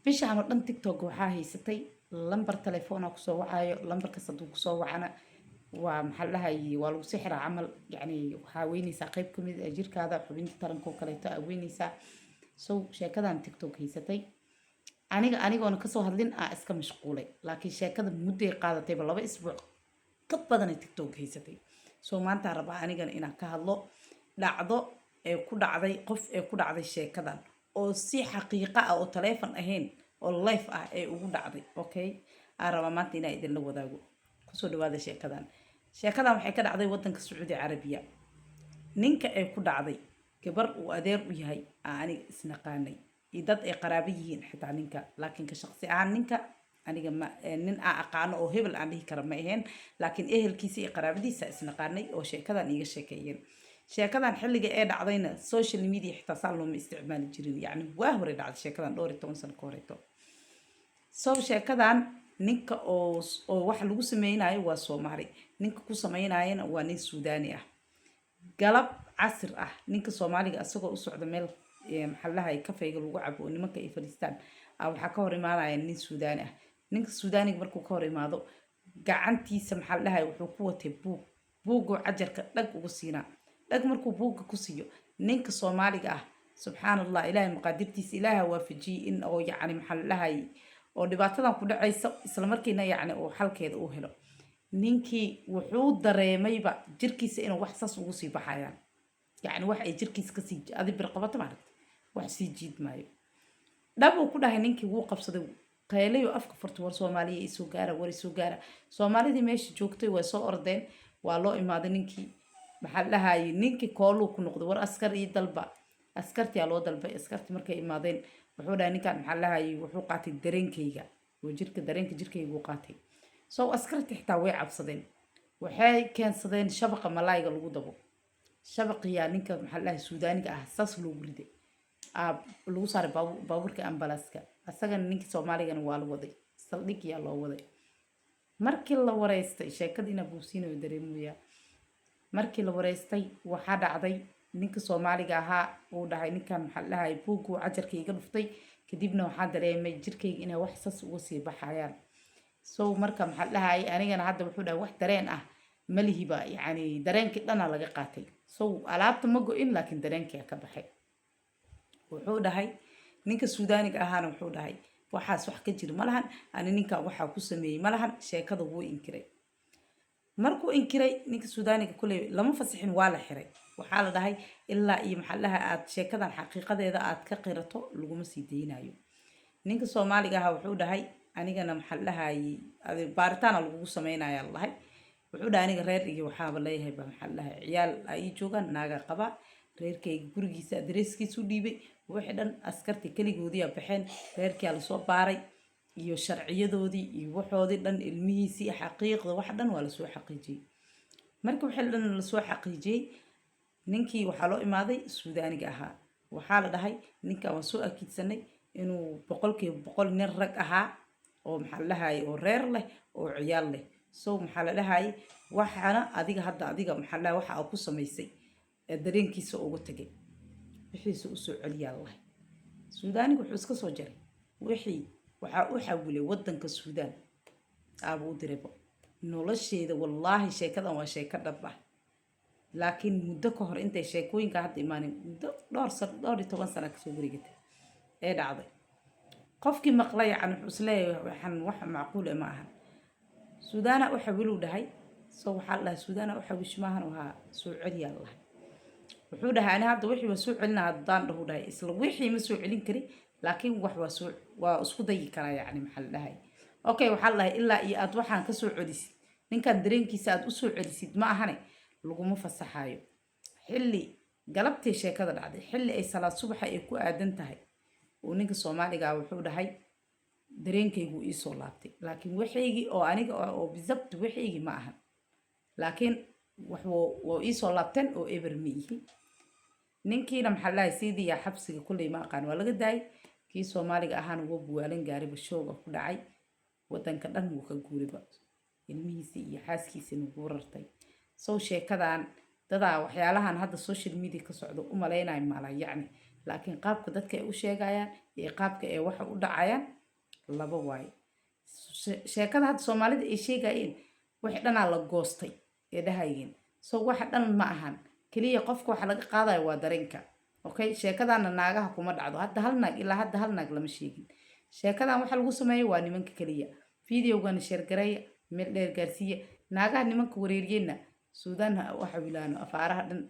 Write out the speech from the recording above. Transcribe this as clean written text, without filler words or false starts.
bishaan oo dhan tiktok waxaa haysatay lambar telefoona kusoo wacayo lambarkas hadduu kusoo wacana waa maxaa la dhahayay waa lagu sixiraa camal yacni waxaa weynaysaa qayb ka mid ah jirkaada xubinta taranka oo kaleeto aa weynaysaa so sheekadan tiktok haysatay anigoona kasoo hadlin aa iska mashquulay laakiin sheekada mudday qaadatayba 2 isbuuc ka badanay tiktok haysatay soo maanta rabaa anigana inaan ka hadlo dhacdo ee ku dhacday qof ee ku dhacday sheekadan oo si xaqiiqa ah oo taleefon ahayn oo life ah ee ugu dhacday okay aan rabaa maanta inaan idinla wadaago kusoo dhawaada sheekadan waxay ka dhacday wadanka sacuudi carabiya ninka ee ku dhacday gabar uu adeer u yahay aniga isnaqaanay iyo dad ay qaraabo yihiin xitaa ninka laakiin ka shaqsi ahaan ninka aniga nin aan aqaano oo hebel aan dhihi kara ma ahayn laakiin ehelkiisa iyo qaraabadiisa isnaqaanay oo sheekadan iiga sheekeeyeen sheekadan xilliga ee dhacdayna social media xitaa saa looma isticmaali jirin yacni waa hore dhacday sheekadan 12 sano ka horeeto so sheekadan ninka oo wax lagu sameynayo waa Soomaali ninka ku sameynayana waa nin Suudaani ah galab casir ah ninka Soomaaliga asagoo u socda meel maxaa lahaay kafeega lagu cabo nimanka ay fadhiistaan waxaa ka hor imaanaya nin Suudaani ah ninka Suudaaniga markuu ka hor imaado gacantiisa maxaa lahaay wuxuu ku watay buugoo cajarka dhag ugu siinaa dhag markuu buugga ku siiyo ninka Soomaaliga ah subxaanallah ilaahay maqaadirtiisa ilaaha waafajiyay in oo yacni maxaa lahaay oo dhibaatadan ku dhacaysa isla markiina yacni oo xalkeeda uu helo ninkii wuxuu dareemayba jirkiisa inuu wax saas ugu sii baxayaan yacni wax ay jirkiisa ka sii adi birqabato maaragtay wax sii jiid maayo dhab uu ku dhahay ninkii wuu qabsaday qaylayo afka furto war Soomaaliya isoo gaara Soomaalidii meesha joogtay way soo ordeen waa loo imaaday ninkii maxaa lahaay ninkii kooluu ku noqday war askar iyo dalba askartii loo dalbay askartii markay imaadeen wuxuu dhahay ninkan maxaa lahaay wuxuu qaatay dareenkayga oo dareenka jirkayga uu qaatay so askartii xitaa way cabsadeen waxay keensadeen shabaqa malaayga lagu dabo shabaqiyaa ninka maxaa lahaay Suudaaniga ah saas loogu riday lagu saaray baabuurka ambalaaska asagana ninkii Soomaaligana waa la waday saldhigyaa loo waday markii la wareystay sheekadiina buusiinayo dareemoyaa markii la wareystay waxaa dhacday ninka Soomaaliga ahaa uu dhahay ninkan maxaa lahaay buuggu cajarka iga dhuftay kadibna waxaa dareemay jirkayga inay wax saas uga sii baxayaan so marka maxaa lahaay anigana hadda wuxuu dhahay wax dareen ah malihiba yacni dareenkii dhana laga qaatay so alaabta ma go-in laakiin dareenkii ka baxay wuxuu dhahay ninka Suudaaniga ahaana wuxuu dhahay waxaas wax ka jira malahan ani ninka waxa ku sameeyay malahan sheekada wuu inkiray markuu inkiray ninka Suudaaniga kulay lama fasixin waa la xiray waxaa la dhahay ilaa iyo maxaa lahaay aad sheekadan xaqiiqadeeda aad ka qirato laguma sii deynayo ninka Soomaaliga ahaa wuxuu dhahay anigana maxaa lahaay baaritaan lagu sameynaya lahay wuxuu dhahay aniga reer iyo waxaaba leeyahay maxaa lahaay ciyaal ay joogan naaga qaba reerkayga gurigiisa adreeskiisu dhiibay wixii dhan askartii kaligoodii baxeen reerkii la soo baaray iyo sharciyadoodii iyo waxoodii dhan ilmihiisii xaqiiqda wax dhan waa la soo xaqiijiyay markii wixii dhan la soo xaqiijiyay ninkii waxaa loo imaaday Suudaaniga ahaa waxaa la dhahay ninka waan soo akiidsanay inuu 100% nin rag ahaa oo maxaa lahaay oo reer leh oo ciyaal leh so maxaa la dhahay waxana adiga maxaa lahaay waxa uu ku sameysay dareenkiisa ugu tagay wixiisa u soo celiyaa lahay Suudaaniga wuxuu iska soo jaray wixii waxa uu xawilay wadanka Suudaan abu direbo nolosheeda wallahi sheekadan waa sheeka dhab ah laakiin muddo ka hor intay sheekooyinka hadda imaanin muddo dhowr iyo 10 sano ka soo wareegatay ee dhacday qofkii maqlay aan wuxuu isleeyahay waxan wax macquul ah ma aha Suudaana waxa wiil u dhahay soo waxa la Suudaana waxa wish maahan waxa soo celiyaa lahay wuxuu dhahay ana hadda wixii soo celinaa haddaan dhahu dhahay isla wixii ma soo celin kari laakiin wax waa isku dayi karaa yacni maxaa la dhahay okay waxaa la dhahay ilaa iyo aad waxaan ka soo celisid ninkan dareenkiisa aad u soo celisid ma ahane laguma fasaxayo xilli galabtii sheekada dhacday xilli ay salaad subax ay ku aadan tahay oo ninka Soomaaliga wuxuu dhahay dareenkaygu ii soo laabtay laakiin wixii oo aniga oo bizabt wixii ma ahan laakiin wax oo ii soo laabteen oo ever miihi ninkiina maxaa lahaay sidii ya xabsiga kulay ma aqaan waa laga daayay kii Soomaaliga ahaan wuu buwaalan gaaray bashooga ku dhacay wadanka dhan wuu ka guuriba ilmihiisa iyo xaaskiisana wuu rartay soo sheekadan dadaa waxyaalahan hadda social media ka socdo u maleynay mala yacni laakiin qaabka dadka ay u sheegayaan iyo qaabka ay waxa u dhacayaan laba waaye sheekada hadda soomaalida ay sheegayeen wixii dhanaa la goostay ee dhahayeen so waxa dhan ma ahan keliya qofka waxa laga qaadayo waa dareenka okay sheekadaana naagaha kuma dhacdo hadda hal naag ilaa hadda hal naag lama sheegin sheekadan waxa lagu sameeyo waa nimanka keliya videogana sheergareeya meel dheer gaarsiiya naagaha nimanka wareeriyeenna suudaan waxa wilaano afaaraha dhan